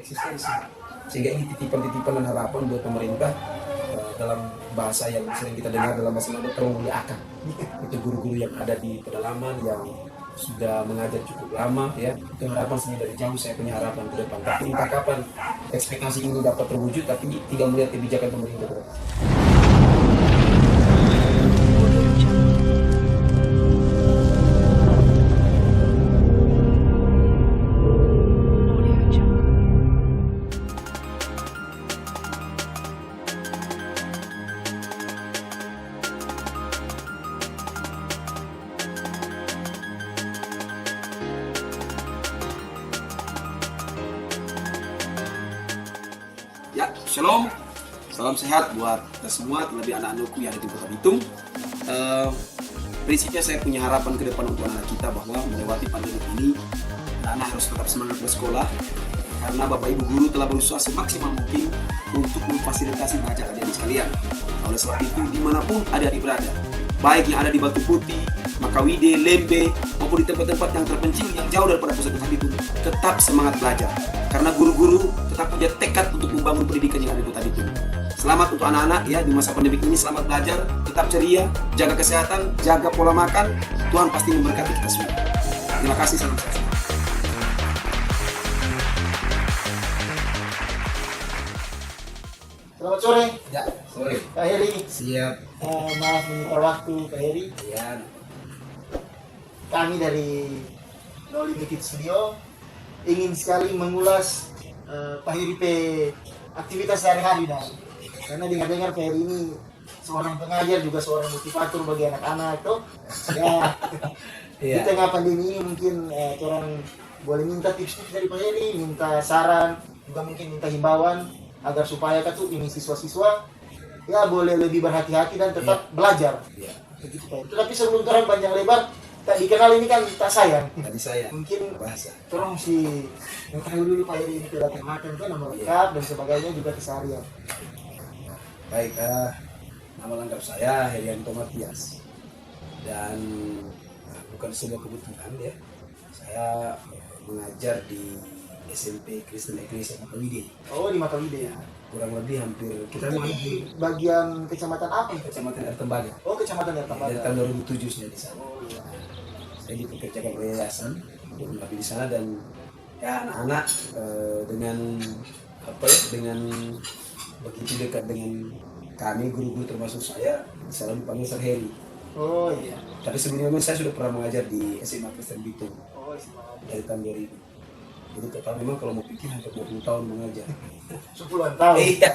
eksistensi. Sehingga ini titipan-titipan dan harapan buat pemerintah dalam bahasa yang sering kita dengar dalam bahasa Melayu, tolong muliakan itu guru-guru yang ada di pedalaman yang sudah mengajar cukup lama ya. Itu harapan sendiri dari jauh, saya punya harapan ke depan. Tapi entah kapan ekspektasi ini dapat terwujud, tapi tinggal melihat kebijakan pemerintah ke depan. Ya, shalom, salam sehat buat kita semua, terlebih anak-anakku yang ada di Kota Bitung. Prinsipnya saya punya harapan ke depan untuk anak kita bahwa melewati pandemi ini, anak harus tetap semangat bersekolah, karena Bapak Ibu Guru telah berusaha semaksimal mungkin untuk memfasilitasi belajar adik-adik sekalian. Oleh sebab itu, dimanapun adik-adik berada, baik yang ada di Batu Putih, Makawide, Lembe, maupun di tempat-tempat yang terpencil yang jauh daripada pusat Kota Bitung, tetap semangat belajar. Karena guru-guru tetap punya tekad untuk membangun pendidikan yang ada di Kota Bitung. Selamat untuk anak-anak ya di masa pandemi ini, selamat belajar, tetap ceria, jaga kesehatan, jaga pola makan. Tuhan pasti memberkati kita semua. Terima kasih, salam sehat. Selamat sore. Ya, sore. Kak Heri. Siap. Maaf menyita waktu Kak Heri. Ya. Kami dari No Limited Studio ingin sekali mengulas Pak Heri pe aktivitas sehari-hari dan karena dengar-dengar Pak Heri ini seorang pengajar juga seorang motivator bagi anak-anak tuh. Ya. Di tengah pandemi ini mungkin orang boleh minta tips-tips dari Pak Heri, minta saran, juga mungkin minta himbauan agar supaya tuh ini siswa-siswa ya boleh lebih berhati-hati dan tetap belajar. Begitu Pak Heri. Tapi sebelum orang panjang lebar, tak dikenal ini kan tak sayang. Tadi saya Mungkin bahasa. tolong si mengetahui dulu Pak Heri ini tidak makan kan nama lengkap dan sebagainya juga keseharian. Baik, nama lengkap saya Herianto Matias dan bukan sebuah kebetulan ya. Saya mengajar di SMP Kristen Eklesia Makawide. Oh, di Makawide ya. Kurang lebih hampir kita Di bagian kecamatan apa itu? Kecamatan Ertembaga. Oh, kecamatan Ertembaga. Dari tahun 2007 saya di sana. Oh, iya. Saya dipekerjakan oleh yayasan untuk mengabdi di sana dan ya anak-anak dengan apa ya, dengan begitu dekat dengan kami guru-guru termasuk saya selalu dipanggil Sir Heri. Oh iya. Tapi sebelumnya saya sudah pernah mengajar di SMA Kristen Bitung Oh, iya. dari tahun 2000. Jadi total memang kalau mau pikir hampir 20 tahun mengajar. 10-an tahun. Iya.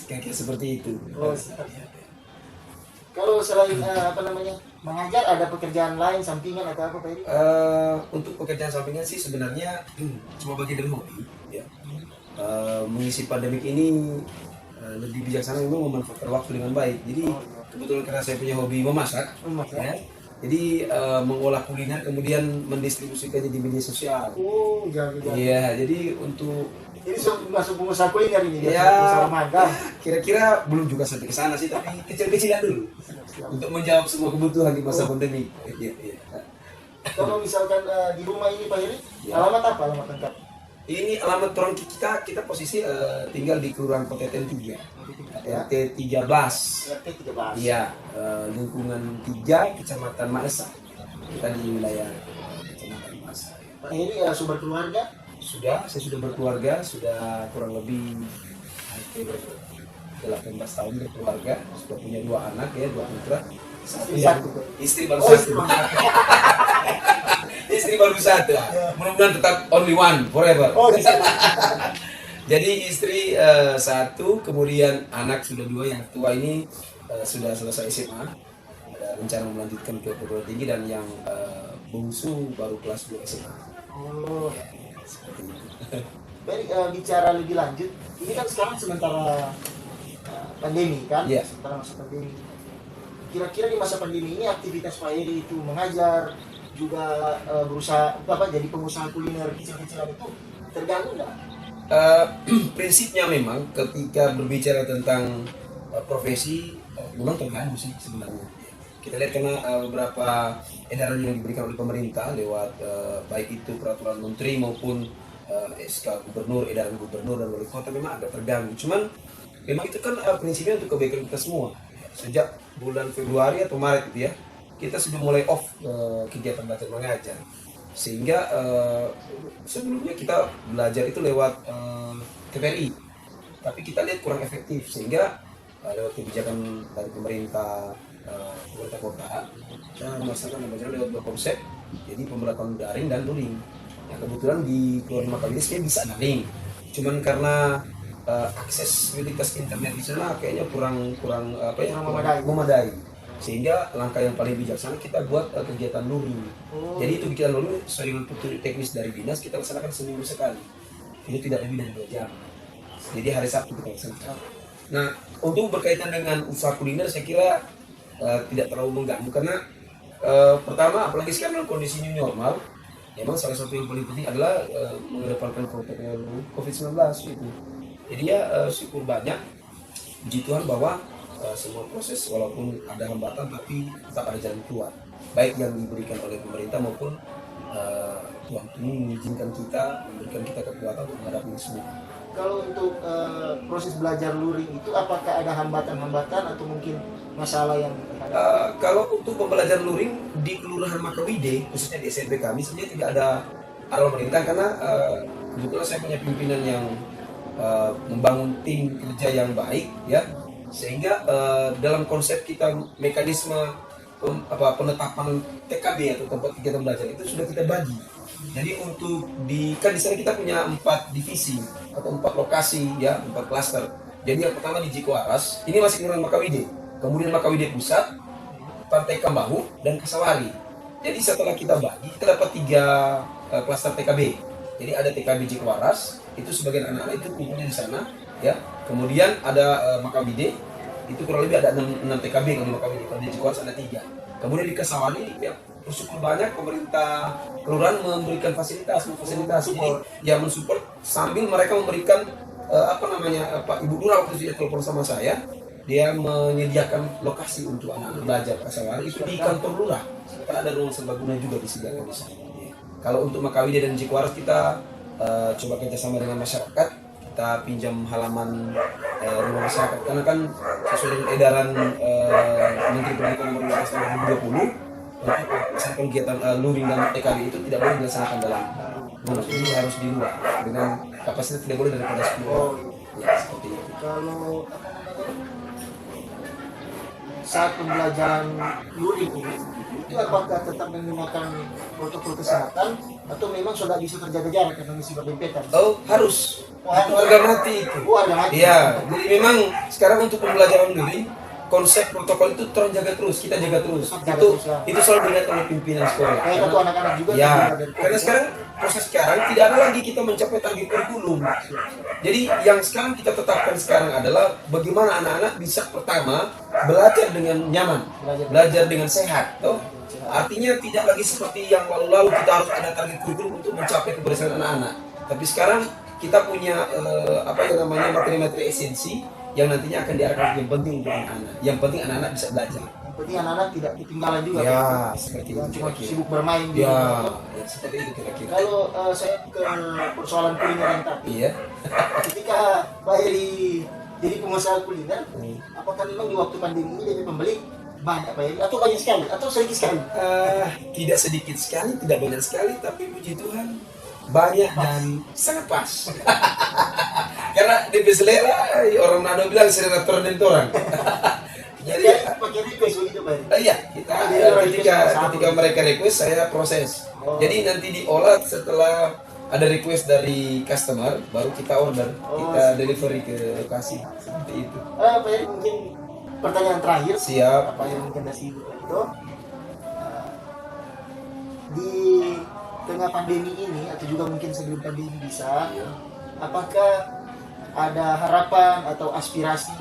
Kayak seperti itu. Oh, siap. Kalau selain mengajar ada pekerjaan lain sampingan atau apa Pak Heri? Untuk pekerjaan sampingan sih sebenarnya cuma bagian dari hobi ya. Mengisi pandemik ini lebih bijaksana memang memanfaatkan waktu dengan baik. Jadi kebetulan karena saya punya hobi memasak, ya, jadi mengolah kuliner kemudian mendistribusikannya di media sosial. Oh, jangan. Iya, jadi untuk Ini masuk pengusaha kuliner ini ya, pengusaha makan. kira-kira belum juga sampai ke sana sih, tapi kecil-kecilan dulu untuk menjawab semua kebutuhan di masa pandemi. Iya. Kalau misalkan di rumah ini Pak Heri, alamat apa alamat lengkap? Ini alamat orang kita posisi tinggal di Kelurahan Poteten 3, RT 13. RT 13. Iya, lingkungan 3, Kecamatan Maesa. Kita di wilayah Kecamatan Maesa. Pak Heri sudah berkeluarga? Saya sudah berkeluarga, sudah kurang lebih hampir 18 tahun berkeluarga, sudah punya 2 anak ya, 2 putra. Istri baru satu. Istri baru satu. Mudah-mudahan tetap only one forever. Oh, bisa. Jadi istri 1, kemudian anak sudah 2, yang tua ini sudah selesai SMA, ada rencana melanjutkan ke perguruan tinggi, dan yang bungsu baru kelas 2 SMA. Oh, Ya, seperti itu. Baik, bicara lebih lanjut, ini kan sekarang sementara pandemi kan? Iya. Sementara masa pandemi. Kira-kira di masa pandemi ini aktivitas Pak Heri itu mengajar, juga berusaha jadi pengusaha kuliner kecil-kecilan itu terganggu nggak? Prinsipnya memang ketika berbicara tentang profesi memang terganggu sih sebenarnya. Kita lihat karena beberapa edaran yang diberikan oleh pemerintah lewat baik itu peraturan menteri maupun SK gubernur, edaran gubernur dan wali kota memang agak terganggu. Cuman memang itu kan prinsipnya untuk kebaikan kita semua. Sejak bulan Februari atau Maret gitu ya, kita sudah mulai off kegiatan belajar mengajar. Sehingga sebelumnya kita belajar itu lewat TPRI, tapi kita lihat kurang efektif, sehingga lewat kebijakan dari pemerintah kota, kita melaksanakan belajar lewat dua konsep, jadi pembelajaran daring dan luring. Nah, kebetulan di Kelurahan Makawide sebenarnya bisa daring, cuman karena aksesibilitas internet di sana kayaknya kurang memadai. Sehingga langkah yang paling bijaksana kita buat kegiatan luring. Jadi itu kegiatan luring sesuai dengan petunjuk teknis dari dinas, kita laksanakan seminggu sekali. Ini tidak lebih dari 2 jam. Jadi hari Sabtu kita laksanakan. Nah, untuk berkaitan dengan usaha kuliner saya kira tidak terlalu mengganggu karena pertama, apalagi sekarang kondisi new normal, memang salah satu yang paling penting adalah mengedepankan protokol COVID-19 itu. Jadi ya syukur banyak, puji Tuhan bahwa semua proses walaupun ada hambatan tapi tetap ada jalan keluar, baik yang diberikan oleh pemerintah maupun Tuhan ini mengizinkan kita, memberikan kita kekuatan untuk menghadapi ini semua. Kalau untuk proses belajar luring itu apakah ada hambatan-hambatan atau mungkin masalah yang kalau untuk pembelajaran luring di Kelurahan Makawide, khususnya di SMP kami, sebenarnya tidak ada arah pemerintah karena kebetulan saya punya pimpinan yang membangun tim kerja yang baik, ya, sehingga dalam konsep kita mekanisme penetapan TKB atau tempat kegiatan belajar itu sudah kita bagi. Jadi untuk di sana kita punya 4 divisi atau 4 lokasi, ya, 4 klaster. Jadi yang pertama di Jikowaras, ini masih Kelurahan Makawide, kemudian Makawide Pusat, Pantai Kambahu, dan Kasawari. Jadi setelah kita bagi, kita dapat 3 klaster TKB. Jadi ada TKB Jikowaras, itu sebagian anak-anak itu kumpulnya di sana, ya. Kemudian ada Makawide, itu kurang lebih ada 6 TKB kalau di Makawide. Kalau di Jikowaras ada 3. Kemudian di Kasawari, ya, bersyukur banyak pemerintah kelurahan memberikan fasilitas, jadi ya mensupport sambil mereka memberikan Pak Ibu Lurah waktu itu telepon sama saya, dia menyediakan lokasi untuk anak belajar Kasawari itu di kantor lurah, kan ada ruang serbaguna juga disediakan di sana. Kalau untuk Makawide dan Jikowaras kita coba kerjasama dengan masyarakat, kita pinjam halaman rumah masyarakat karena kan sesuai dengan edaran Menteri Pendidikan nomor 15 tahun 2020 untuk kegiatan luring dan TKB itu tidak boleh dilaksanakan dalam rumah, jadi harus di luar dengan kapasitas tidak boleh daripada 10 orang. Ya, seperti itu. Kalau saat pembelajaran luring ini itu apakah tetap menggunakan protokol kesehatan atau memang sudah bisa terjaga jarak karena masih berdempetan? Oh, harus. Itu harga mati itu. Harga mati. Iya, jadi memang sekarang untuk pembelajaran luring konsep protokol itu terjaga terus, kita jaga terus. Itu selalu diingat oleh pimpinan sekolah. Kayak kartu anak-anak juga. Ya, karena sekarang proses sekarang tidak ada lagi kita mencapai target kurikulum. Jadi yang sekarang kita tetapkan sekarang adalah bagaimana anak-anak bisa pertama belajar dengan nyaman, belajar dengan sehat, toh. Artinya tidak lagi seperti yang lalu-lalu kita harus ada target kurikulum untuk mencapai keberhasilan anak-anak. Tapi sekarang kita punya materi-materi esensi yang nantinya akan diarahkan yang penting untuk anak-anak. Yang penting anak-anak bisa belajar. Yang penting anak-anak tidak ketinggalan juga. Ya, seperti itu. Cuma sibuk bermain di rumah. Ya, seperti itu kira-kira. Kalau saya ke persoalan kuliner yang tadi. Iya. Ketika Pak Heri jadi pengusaha kuliner, apakah memang di waktu pandemi ini dari pembeli banyak Pak Heri atau banyak sekali atau sedikit sekali? Tidak sedikit sekali, tidak banyak sekali, tapi puji Tuhan banyak dan sangat pas. Karena di selera orang Manado bilang selera tornentoran. Jadi pakai request begitu Pak Heri? Iya, ketika mereka request saya proses. Jadi nanti diolah setelah ada request dari customer, baru kita order, kita delivery ke lokasi seperti itu. Pak Heri, mungkin pertanyaan terakhir. Siap. Apa yang mungkin masih itu di tengah pandemi ini atau juga mungkin sebelum pandemi bisa, apakah ada harapan atau aspirasi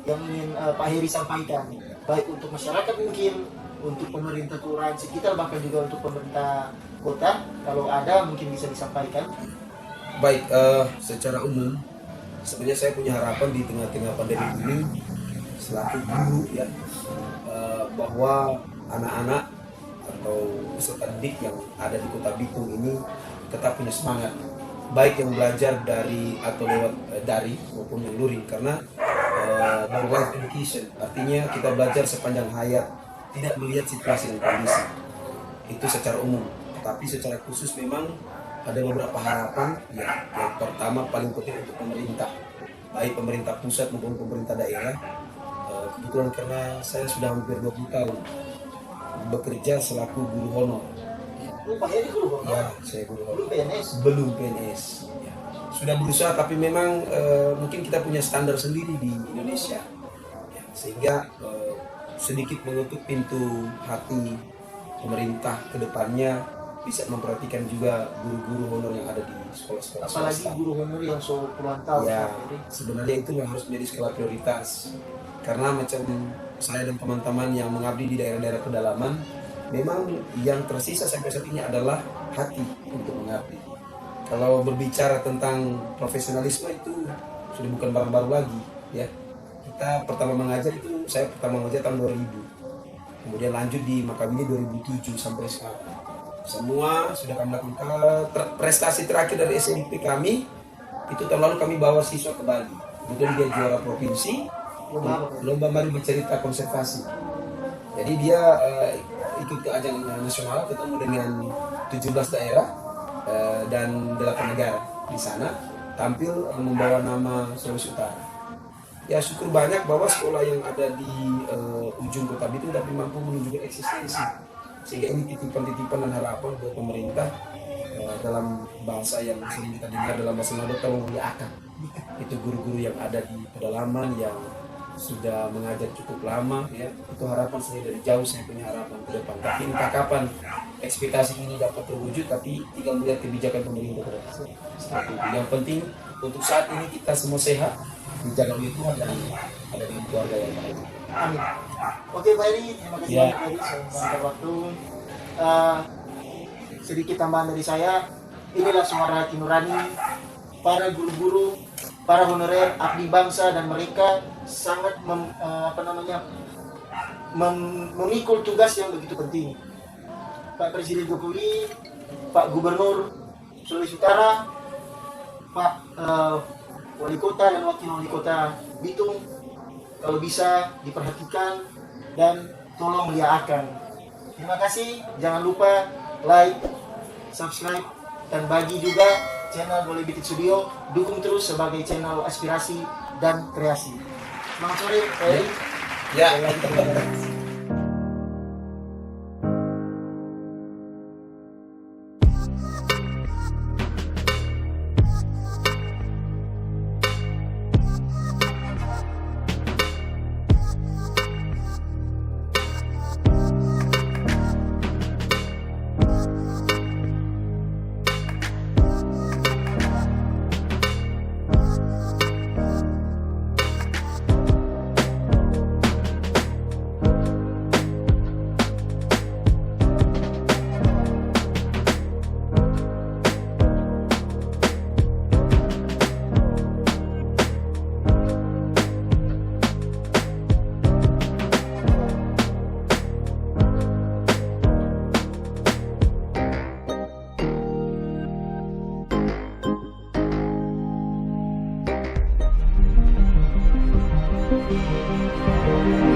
yang ingin Pak Heri sampaikan, baik untuk masyarakat mungkin, untuk pemerintah kelurahan sekitar, bahkan juga untuk pemerintah kota, kalau ada mungkin bisa disampaikan? Baik, secara umum sebenarnya saya punya harapan di tengah-tengah pandemi ini selaku guru, ya, bahwa anak-anak atau peserta didik yang ada di Kota Bitung ini tetap punya semangat baik yang belajar dari atau lewat dari maupun yang luring, karena berwise education artinya kita belajar sepanjang hayat, tidak melihat situasi dan kondisi itu secara umum, tapi secara khusus memang ada beberapa harapan ya. Yang pertama paling penting untuk pemerintah, baik pemerintah pusat maupun pemerintah daerah. Kebetulan karena saya sudah hampir 20 tahun bekerja selaku guru honor. Pak Heri guru honor? Ya, saya guru honor. Belum PNS? Belum PNS. Ya. Sudah berusaha, tapi memang mungkin kita punya standar sendiri di Indonesia. Ya, sehingga sedikit menutup pintu hati pemerintah ke depannya bisa memperhatikan juga guru-guru honor yang ada di sekolah-sekolah apalagi swasta. guru honor yang puluhan tahun. Ya, sebenarnya itu yang harus menjadi skala prioritas. Karena macam saya dan teman-teman yang mengabdi di daerah-daerah pedalaman, memang yang tersisa sampai saat ini adalah hati untuk mengabdi. Kalau berbicara tentang profesionalisme itu sudah bukan barang baru lagi, ya. Kita pertama mengajar itu, saya pertama mengajar tahun 2000. Kemudian lanjut di Makabini 2007 sampai sekarang. Semua sudah kami lakukan. Prestasi terakhir dari SMP kami itu tahun lalu kami bawa siswa ke Bali. Kemudian dia juara provinsi, lomba mari bercerita konservasi. Jadi dia ikut ke ajang nasional, ketemu dengan 17 daerah dan 8 negara di sana, tampil membawa nama Sulawesi Utara. Ya syukur banyak bahwa sekolah yang ada di ujung kota Bitung tapi mampu menunjukkan eksistensi. Sehingga ini titipan-titipan dan harapan buat pemerintah dalam bahasa yang sering kita dengar dalam bahasa Nado, tolong muliakan. Itu guru-guru yang ada di pedalaman yang sudah mengajar cukup lama, ya. Itu harapan saya dari jauh, saya punya harapan ke depan. Tapi entah kapan ekspektasi ini dapat terwujud, tapi tinggal melihat kebijakan pemerintah ke depan. Seperti itu. Yang penting untuk saat ini kita semua sehat, dijaga oleh Tuhan dan ada di keluarga yang baik. Amin. Oke Pak Heri, terima kasih banyak Pak Heri selama waktu. Sedikit tambahan dari saya, inilah suara hati nurani para guru-guru, para honorer, abdi bangsa, dan mereka sangat memikul tugas yang begitu penting. Pak Presiden Jokowi, Pak Gubernur Sulawesi Utara, Pak Wali Kota dan Wakil Wali Kota Bitung, kalau bisa diperhatikan dan tolong liakan. Terima kasih, jangan lupa like, subscribe, dan bagi juga channel Boleh Bikin Studio, dukung terus sebagai channel aspirasi dan kreasi. Selamat sore, Pak Heri. Ya. Thank you.